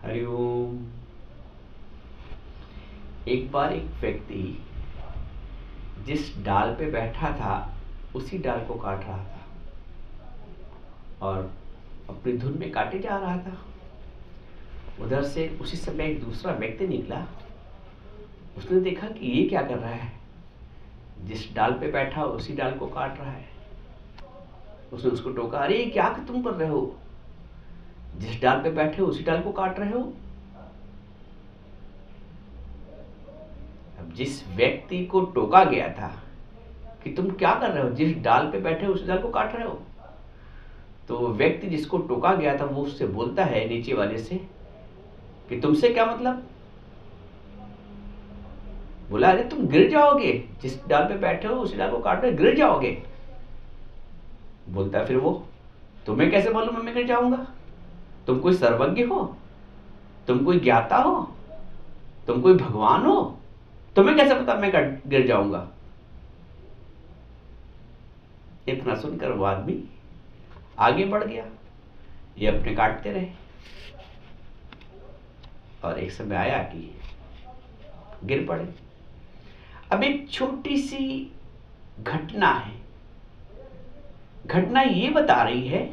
हरिओम। एक बार एक व्यक्ति जिस डाल पे बैठा था उसी डाल को काट रहा था और अपनी धुन में काटे जा रहा था। उधर से उसी समय एक दूसरा व्यक्ति निकला। उसने देखा कि ये क्या कर रहा है, जिस डाल पे बैठा उसी डाल को काट रहा है। उसने उसको टोका, अरे क्या तुम कर रहे हो, जिस डाल पे बैठे हो उसी डाल को काट रहे हो। अब जिस व्यक्ति को टोका गया था कि तुम क्या कर रहे हो, जिस डाल पे बैठे हो उसी डाल को काट रहे हो, तो वो व्यक्ति जिसको टोका गया था वो उससे बोलता है नीचे वाले से कि तुमसे क्या मतलब। बोला, अरे तुम गिर जाओगे, जिस डाल पे बैठे हो उसी डाल को काट रहे हो, गिर जाओगे। बोलता है फिर वो, तुम्हें कैसे मालूम मैं गिर जाऊंगा, तुम कोई सर्वज्ञ हो, तुम कोई ज्ञाता हो, तुम कोई भगवान हो, तुम्हें कैसे पता मैं गिर जाऊंगा। इतना सुनकर वो आदमी आगे बढ़ गया। ये अपने काटते रहे और एक समय आया कि गिर पड़े। अब एक छोटी सी घटना है। घटना ये बता रही है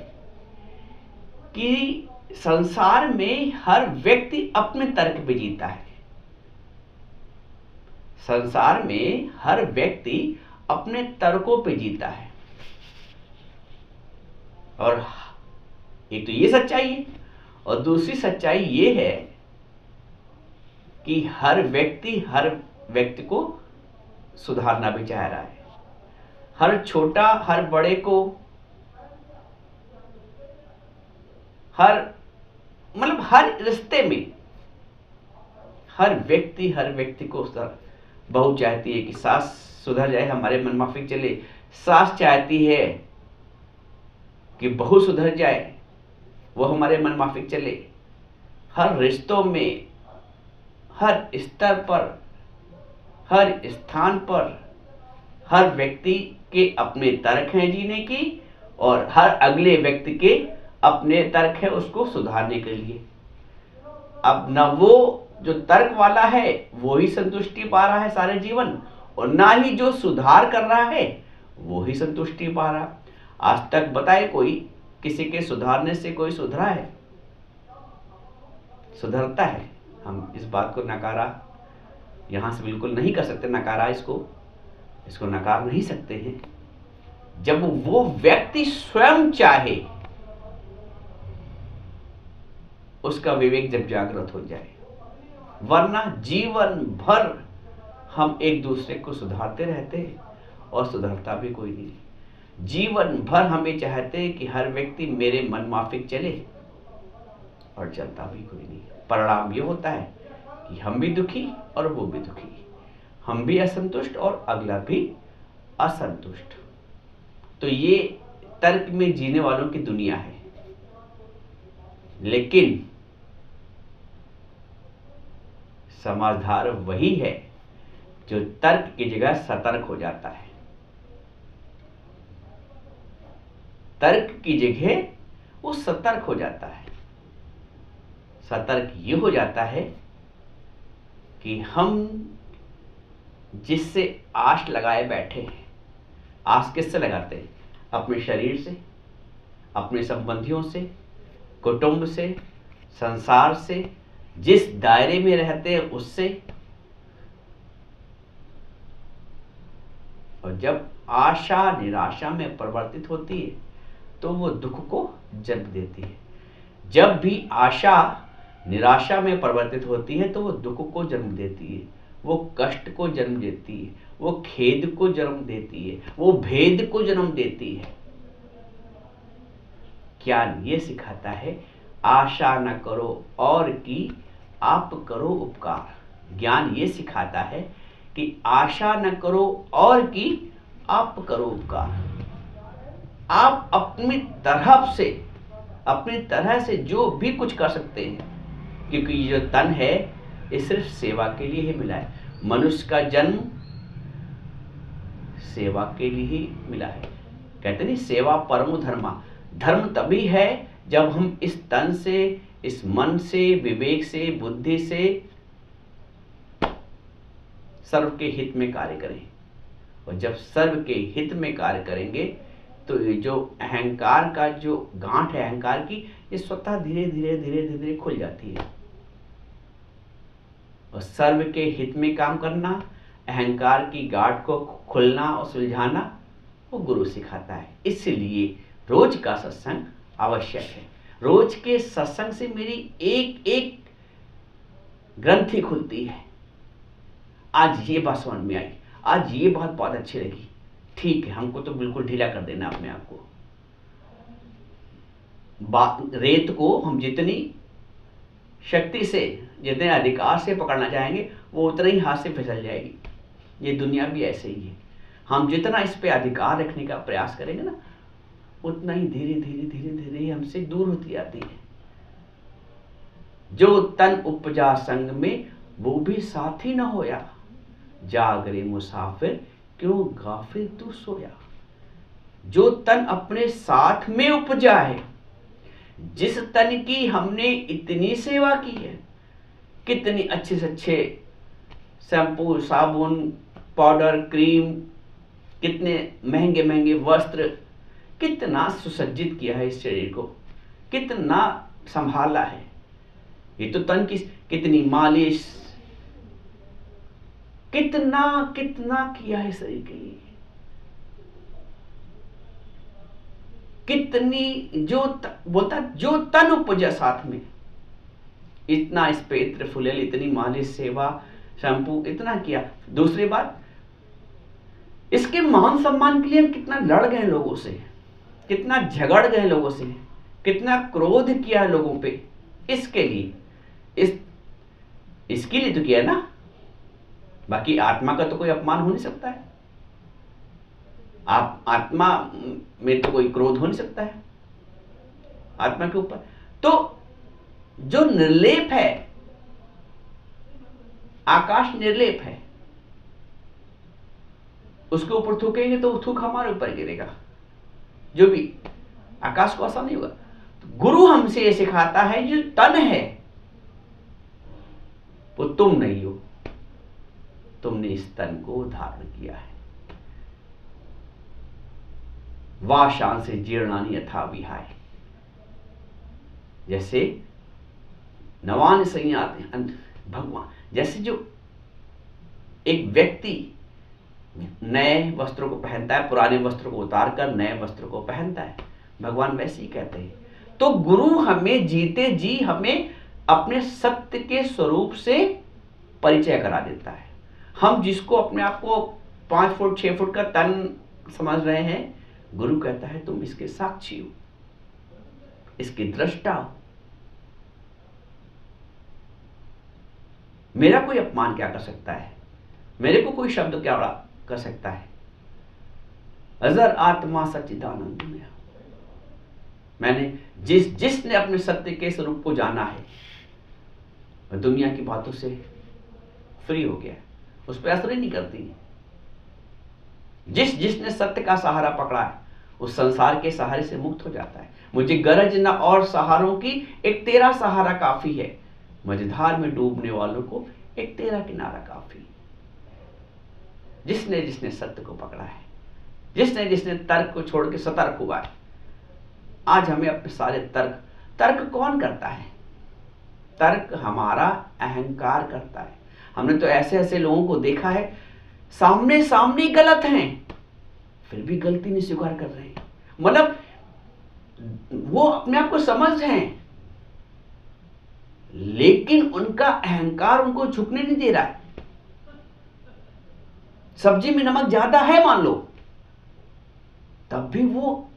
कि संसार में हर व्यक्ति अपने तर्क पे जीता है। संसार में हर व्यक्ति अपने तर्कों पे जीता है। और एक तो ये सच्चाई है और दूसरी सच्चाई ये है कि हर व्यक्ति को सुधारना भी चाह रहा है। हर छोटा हर बड़े को, हर रिश्ते में हर व्यक्ति को बहू चाहती है कि सास सुधर जाए, हमारे मन माफिक चले। सास चाहती है कि बहू सुधर जाए, वो हमारे मन माफिक चले। हर रिश्तों में, हर स्तर पर, हर स्थान पर हर व्यक्ति के अपने तर्क हैं जीने की और हर अगले व्यक्ति के अपने तर्क है उसको सुधारने के लिए। अब न वो जो तर्क वाला है वो ही संतुष्टि पा रहा है सारे जीवन, और ना ही जो सुधार कर रहा है वो ही संतुष्टि पा रहा। आज तक बताए कोई किसी के सुधारने से कोई सुधरा है? सुधरता है? हम इस बात को नकारा यहां से बिल्कुल नहीं कर सकते। नकारा इसको नकार नहीं सकते हैं जब वो व्यक्ति स्वयं चाहे, उसका विवेक जब जागृत हो जाए। वरना जीवन भर हम एक दूसरे को सुधारते रहते हैं और सुधरता भी कोई नहीं। जीवन भर हमें चाहते हैं कि हर व्यक्ति मेरे मन माफिक चले और चलता भी कोई नहीं। परिणाम ये होता है कि हम भी दुखी और वो भी दुखी, हम भी असंतुष्ट और अगला भी असंतुष्ट। तो ये तर्क में जीने वालों की दुनिया है। लेकिन समझदार वही है जो तर्क की जगह सतर्क हो जाता है। तर्क की जगह वो सतर्क हो जाता है। सतर्क ये हो जाता है कि हम जिससे आस लगाए बैठे हैं, आस किससे लगाते हैं? अपने शरीर से, अपने संबंधियों से, कुटुंब से, संसार से, जिस दायरे में रहते हैं उससे। और जब आशा निराशा में परिवर्तित होती है तो वो दुख को जन्म देती है। जब भी आशा निराशा में परिवर्तित होती है तो वो दुख को जन्म देती है, वो कष्ट को जन्म देती है, वो खेद को जन्म देती है, वो भेद को जन्म देती है। ज्ञान ये सिखाता है, आशा न करो और की आप करो उपकार। ज्ञान ये सिखाता है कि आशा न करो और की आप करो उपकार। आप अपनी तरह से जो भी कुछ कर सकते हैं, क्योंकि ये जो तन है ये सिर्फ सेवा के लिए ही मिला है। मनुष्य का जन्म सेवा के लिए ही मिला है। कहते नहीं, सेवा परमो धर्मा। धर्म तभी है जब हम इस तन से, इस मन से, विवेक से, बुद्धि से सर्व के हित में कार्य करें। और जब सर्व के हित में कार्य करेंगे तो ये जो अहंकार का जो गांठ है अहंकार की, ये स्वतः धीरे धीरे धीरे धीरे खुल जाती है। और सर्व के हित में काम करना, अहंकार की गांठ को खुलना और सुलझाना वो गुरु सिखाता है। इसलिए रोज का सत्संग आवश्यक है। रोज के सत्संग से मेरी एक एक ग्रंथि खुलती है। आज ये बात समझ में आई, आज ये बात बहुत अच्छी लगी, ठीक है, हमको तो बिल्कुल ढीला कर देना अपने आप को। रेत को हम जितनी शक्ति से, जितने अधिकार से पकड़ना चाहेंगे वो उतना ही हाथ से फिसल जाएगी। ये दुनिया भी ऐसे ही है। हम जितना इस पे अधिकार रखने का प्रयास करेंगे ना, उतना ही धीरे धीरे धीरे धीरे हमसे दूर होती जाती है। जो तन उपजा संग में वो भी साथी न होया, जागरे मुसाफिर क्यों गाफिल तू सोया। जो तन अपने साथ में उपजा है, जिस तन की हमने इतनी सेवा की है, कितनी अच्छे से अच्छे शैम्पू, साबुन, पाउडर, क्रीम, कितने महंगे महंगे वस्त्र, कितना सुसज्जित किया है इस शरीर को, कितना संभाला है। ये तो तन की कितनी मालिश, कितना कितना किया है शरीर के लिए, कितनी बोलता जो तन उपजा साथ में, इतना इस पे इत्र फुलेल, इतनी मालिश, सेवा, शैम्पू, इतना किया। दूसरी बात, इसके मान सम्मान के लिए हम कितना लड़ गए लोगों से, कितना झगड़ गए लोगों से, कितना क्रोध किया लोगों पे, इसके लिए, इसके लिए तो किया ना। बाकी आत्मा का तो कोई अपमान हो नहीं सकता है, आप आत्मा में तो कोई क्रोध हो नहीं सकता है आत्मा के ऊपर। तो जो निर्लेप है, आकाश निर्लेप है, उसके ऊपर थूकेंगे तो थूक हमारे ऊपर गिरेगा, जो भी आकाश को आसान नहीं होगा। तो गुरु हमसे ये सिखाता है, जो तन है वो तुम नहीं हो, तुमने इस तन को धारण किया है। वाशान से जीर्णानि यथा विहाय, जैसे नवान संयाते भगवान, जैसे जो एक व्यक्ति नए वस्त्रों को पहनता है, पुराने वस्त्रों को उतारकर नए वस्त्रों को पहनता है, भगवान वैसे ही कहते हैं। तो गुरु हमें जीते जी हमें अपने सत्य के स्वरूप से परिचय करा देता है। हम जिसको अपने आप को 5 फुट 6 फुट का तन समझ रहे हैं, गुरु कहता है तुम इसके साक्षी हो, इसकी दृष्टा हो। मेरा कोई अपमान क्या कर सकता है, मेरे को कोई शब्द क्या कर सकता है। अजर आत्मा सच्चिदानंद में, मैंने जिसने अपने सत्य के स्वरूप को जाना है, वह दुनिया की बातों से फ्री हो गया, उस पर असर ही नहीं करती। जिसने सत्य का सहारा पकड़ा है, उस संसार के सहारे से मुक्त हो जाता है। मुझे गरज न और सहारों की, एक तेरा सहारा काफी है। मझधार में डूबने वालों को एक तेरा किनारा काफी। जिसने सत्य को पकड़ा है, जिसने तर्क को छोड़ के सतर्क हुआ है। आज हमें अपने सारे तर्क कौन करता है? तर्क हमारा अहंकार करता है। हमने तो ऐसे ऐसे लोगों को देखा है, सामने गलत हैं, फिर भी गलती नहीं स्वीकार कर रहे हैं। मतलब वो अपने आप को समझ हैं, लेकिन उनका अहंकार उनको झुकने नहीं दे रहा है। सब्जी में नमक ज्यादा है मान लो, तब भी वो,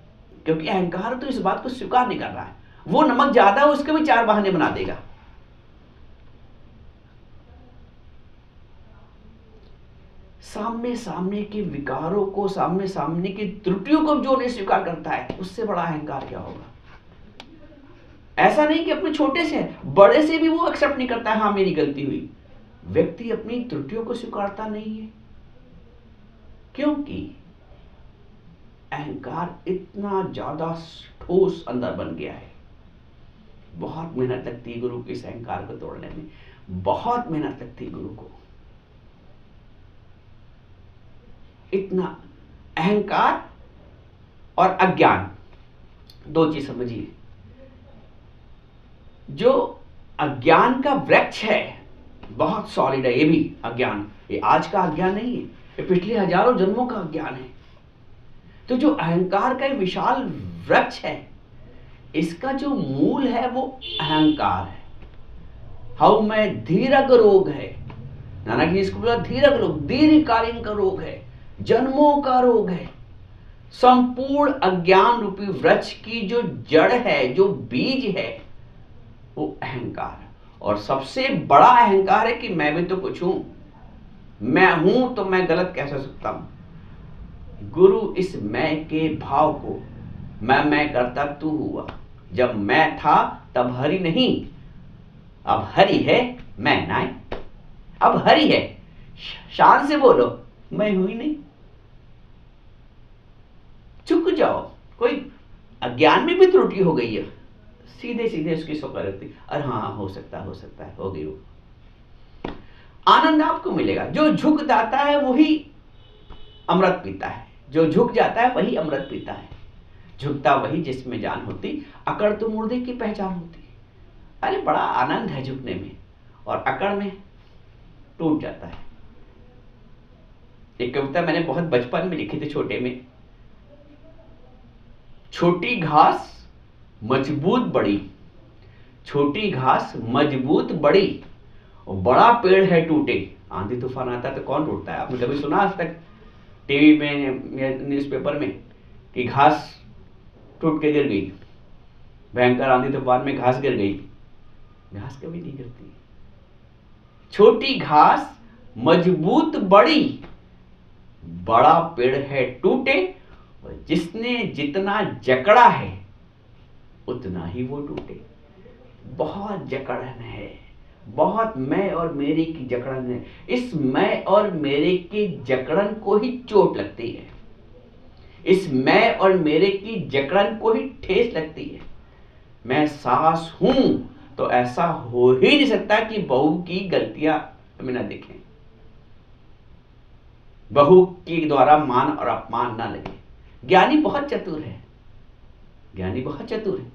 क्योंकि अहंकार तो इस बात को स्वीकार नहीं कर रहा है, वो नमक ज्यादा है उसके भी 4 बहाने बना देगा। सामने के विकारों को, सामने की त्रुटियों को जो नहीं स्वीकार करता है, उससे बड़ा अहंकार क्या होगा। ऐसा नहीं कि अपने छोटे से, बड़े से भी वो एक्सेप्ट नहीं करता है, हाँ मेरी गलती हुई। व्यक्ति अपनी त्रुटियों को स्वीकारता नहीं है, क्योंकि अहंकार इतना ज्यादा ठोस अंदर बन गया है। बहुत मेहनत लगती है गुरु के इस अहंकार को तोड़ने में, बहुत मेहनत लगती है गुरु को। इतना अहंकार और अज्ञान, दो चीज समझिए। जो अज्ञान का वृक्ष है बहुत सॉलिड है, ये भी अज्ञान, ये आज का अज्ञान नहीं है, ये पिछले हजारों जन्मों का अज्ञान है। तो जो अहंकार का विशाल वृक्ष है, इसका जो मूल है वो अहंकार है। हाउ में धीरग रोग है, नानक जी इसको बोला धीरग रोग, दीर्घकालीन का रोग है, जन्मों का रोग है। संपूर्ण अज्ञान रूपी वृक्ष की जो जड़ है, जो बीज है, वो अहंकार है। और सबसे बड़ा अहंकार है कि मैं भी तो कुछ हूं, मैं हूं तो मैं गलत कैसे सकता हूं। गुरु इस मैं के भाव को मैं करता तू हुआ। जब मैं था तब हरि नहीं, अब हरि है, मैं ना। अब हरि है, शान से बोलो, मैं हुई नहीं। चुक जाओ, कोई अज्ञान में भी त्रुटि हो गई है, सीधे सीधे उसकी स्वीकृति, अरे हाँ हो सकता है, हो गई वो। आनंद आपको मिलेगा। जो झुक जाता है वही अमृत पीता है, जो झुक जाता है वही अमृत पीता है। झुकता वही जिसमें जान होती, अकड़ तो मुर्दे की पहचान होती। अरे बड़ा आनंद है झुकने में, और अकड़ में टूट जाता है। एक कविता मैंने बहुत बचपन में लिखी थी, छोटे में। छोटी घास मजबूत बड़ी, छोटी घास मजबूत बड़ी, और बड़ा पेड़ है टूटे। आंधी तूफान आता है तो कौन टूटता है? आपने कभी सुना आज तक टीवी में या न्यूज़पेपर में कि घास टूट के गिर गई, भयंकर आंधी तूफान में घास गिर गई? घास कभी नहीं गिरती। छोटी घास मजबूत बड़ी, बड़ा पेड़ है टूटे, और जिसने जितना जकड़ा है उतना ही वो टूटे। बहुत जकड़न है, बहुत मैं और मेरे की जकड़न है। इस मैं और मेरे के जकड़न को ही चोट लगती है, इस मैं और मेरे की जकड़न को ही ठेस लगती है। मैं सास हूं तो ऐसा हो ही नहीं सकता कि बहू की गलतियां हमें ना दिखें, बहू के द्वारा मान और अपमान ना लगे। ज्ञानी बहुत चतुर है, ज्ञानी बहुत चतुर है।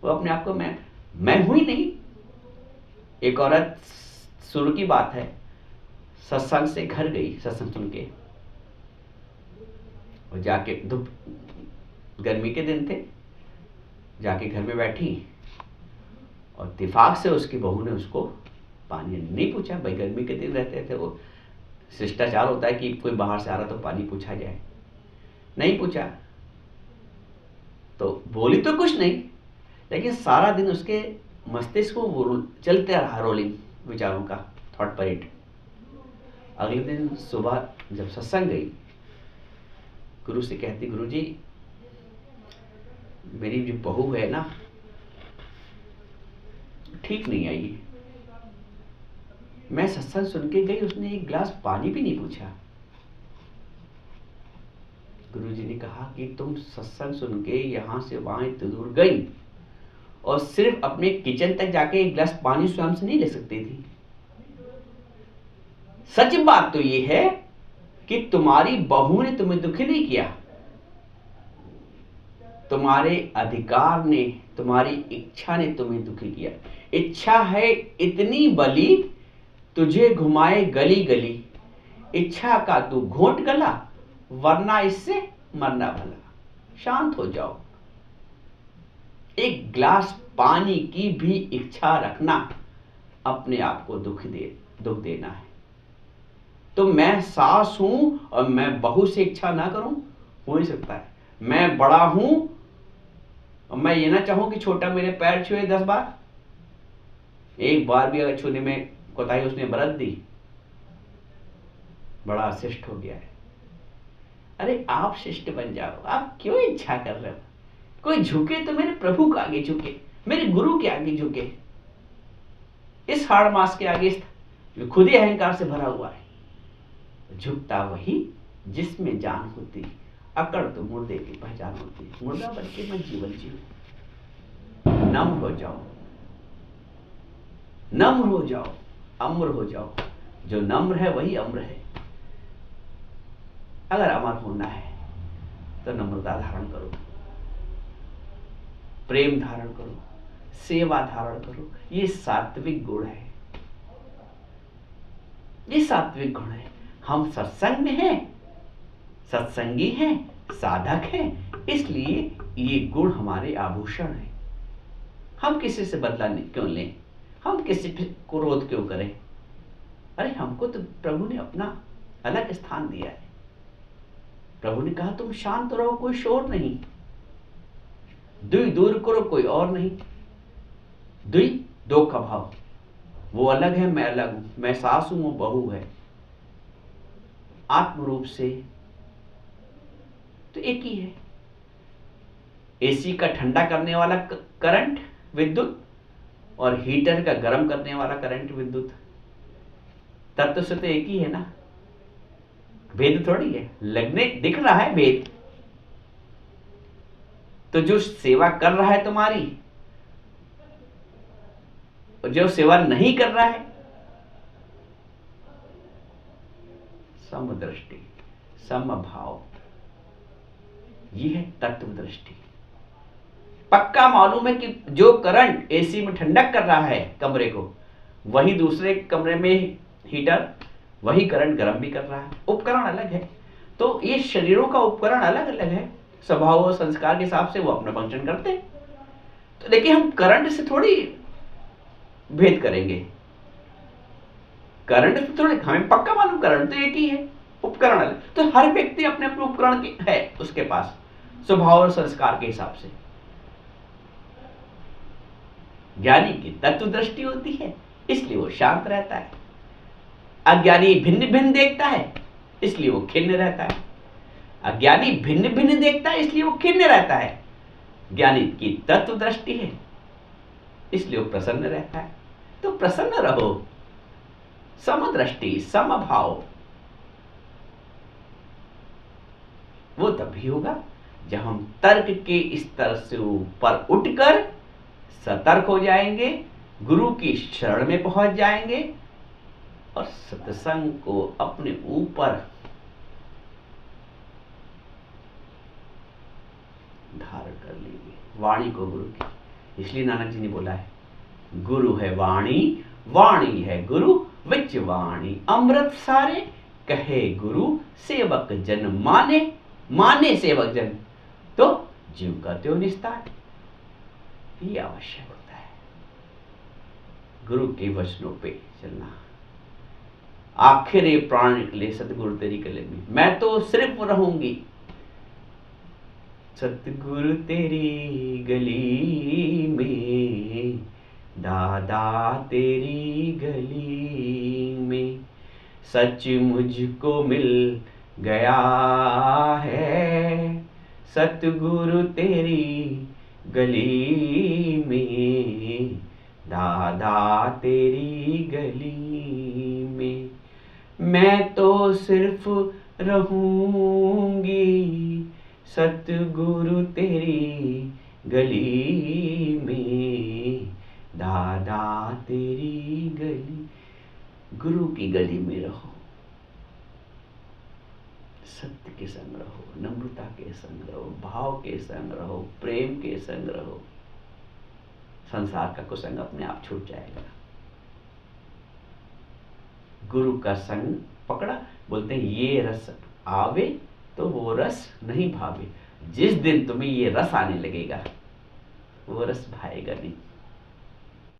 वो अपने आप को मैं हुई नहीं। एक औरत, शुरू की बात है, सत्संग से घर गई, सत्संग सुन के, और जाके धूप, गर्मी के दिन थे, जाके घर में बैठी, और इत्तेफाक से उसकी बहू ने उसको पानी नहीं पूछा। भाई गर्मी के दिन रहते थे, वो शिष्टाचार होता है कि कोई बाहर से आ रहा तो पानी पूछा जाए, नहीं पूछा। तो बोली तो कुछ नहीं, लेकिन सारा दिन उसके मस्तिष्क को चलते रहा, रोलिंग विचारों का, थॉट परेड। अगले दिन सुबह जब सत्संग गई, गुरु से कहती, गुरु जी मेरी जो बहू है ना ठीक नहीं आई, मैं सत्संग सुन के गई, उसने एक गिलास पानी भी नहीं पूछा। गुरु जी ने कहा कि तुम सत्संग सुन के यहां से वहां इतनी दूर गई और सिर्फ अपने किचन तक जाके एक गिलास पानी स्वयं से नहीं ले सकती थी। सच बात तो ये है कि तुम्हारी बहू ने तुम्हें दुखी नहीं किया, तुम्हारे अधिकार ने, तुम्हारी इच्छा ने तुम्हें दुखी किया। इच्छा है इतनी बली, तुझे घुमाए गली गली, इच्छा का तू घोंट गला, वरना इससे मरना भला। शांत हो जाओ। एक गिलास पानी की भी इच्छा रखना अपने आप को दुख देना है। तो मैं सास हूं और मैं बहू से इच्छा ना करूं, हो नहीं सकता है। मैं बड़ा हूं और मैं ये ना चाहूं कि छोटा मेरे पैर छुए 10 बार, एक बार भी अगर छूने में कोताही उसने बरत दी, बड़ा शिष्ट हो गया है। अरे आप शिष्ट बन जाओ, आप क्यों इच्छा कर रहे हो? कोई झुके तो मेरे प्रभु के आगे झुके, मेरे गुरु के आगे झुके। इस हाड़ मास के आगे जो खुद ही अहंकार से भरा हुआ है, झुकता वही जिसमें जान होती, अकड़ तो मुर्दे की पहचान होती। मुर्दा बन के मैं जीवन जीऊं। नम हो जाओ, नम्र हो जाओ, अम्र हो जाओ। जो नम्र है वही अम्र है। अगर अमर होना है तो नम्रता धारण करो, प्रेम धारण करो, सेवा धारण करो। ये सात्विक गुण है, ये सात्विक गुण है। हम सत्संग में हैं, सत्संगी हैं, साधक हैं, इसलिए ये गुण हमारे आभूषण हैं। हम किसी से बदला क्यों लें, हम किसी को क्रोध क्यों करें? अरे हमको तो प्रभु ने अपना अलग स्थान दिया है। प्रभु ने कहा तुम शांत रहो, कोई शोर नहीं, दुई दूर करो, कोई और नहीं। दुई दो का भाव, वो अलग है, मैं अलग हूं, मैं सास हूं, वो बहू है। आत्म रूप से तो एक ही है। एसी का ठंडा करने वाला करंट विद्युत और हीटर का गर्म करने वाला करंट विद्युत, तत्व से तो एक ही है ना, भेद थोड़ी है। लगने दिख रहा है भेद, तो जो सेवा कर रहा है तुम्हारी, जो सेवा नहीं कर रहा है, समदृष्टि, समभाव, ये है तत्व दृष्टि। पक्का मालूम है कि जो करंट एसी में ठंडक कर रहा है कमरे को, वही दूसरे कमरे में हीटर वही करंट गर्म भी कर रहा है। उपकरण अलग है, तो ये शरीरों का उपकरण अलग अलग है, स्वभाव और संस्कार के हिसाब से वो अपना फंक्शन करते हैं। तो देखिए हम करंट से थोड़ी भेद करेंगे, करंट से थोड़ी, हमें पक्का मालूम करंट तो एक ही है, उपकरण अलग। तो हर व्यक्ति अपने अपने उपकरण है उसके पास, स्वभाव और संस्कार के हिसाब से। ज्ञानी की तत्व दृष्टि होती है, इसलिए वो शांत रहता है। अज्ञानी भिन्न भिन्न देखता है, इसलिए वो खिन्न रहता है। अज्ञानी भिन्न भिन्न देखता है, इसलिए वो खिन्न रहता है। ज्ञानी की तत्व दृष्टि है, इसलिए वो प्रसन्न रहता है। तो प्रसन्न रहो, समदृष्टि, समभाव, वो तभी होगा जब हम तर्क के स्तर से ऊपर उठकर सतर्क हो जाएंगे, गुरु की शरण में पहुंच जाएंगे और सत्संग को अपने ऊपर धारण कर लेंगे, वाणी को गुरु की। इसलिए नानक जी ने बोला है, गुरु है वाणी, वाणी है गुरु, विच वाणी अमृत सारे, कहे गुरु सेवक जन माने, माने सेवक जन तो जीव का त्यो निस्तार। ये आवश्यक होता है, गुरु के वचनों पे चलना। आखिर प्राण निकले सतगुरु तेरी गले में, मैं तो सिर्फ रहूंगी सतगुरु तेरी गली में, दादा तेरी गली में, सच मुझको मिल गया है, सतगुरु तेरी गली में, दादा तेरी गली में, मैं तो सिर्फ रहूंगी सतगुरु तेरी गली में, दादा तेरी गली। गुरु की गली में रहो, सत्य के संग रहो, नम्रता के संग रहो, भाव के संग रहो, प्रेम के संग रहो। संसार का कुसंग अपने आप छूट जाएगा। गुरु का संग पकड़ा, बोलते हैं ये रस आवे तो वो रस नहीं भावे। जिस दिन तुम्हें ये रस आने लगेगा, वो रस भाएगा नहीं।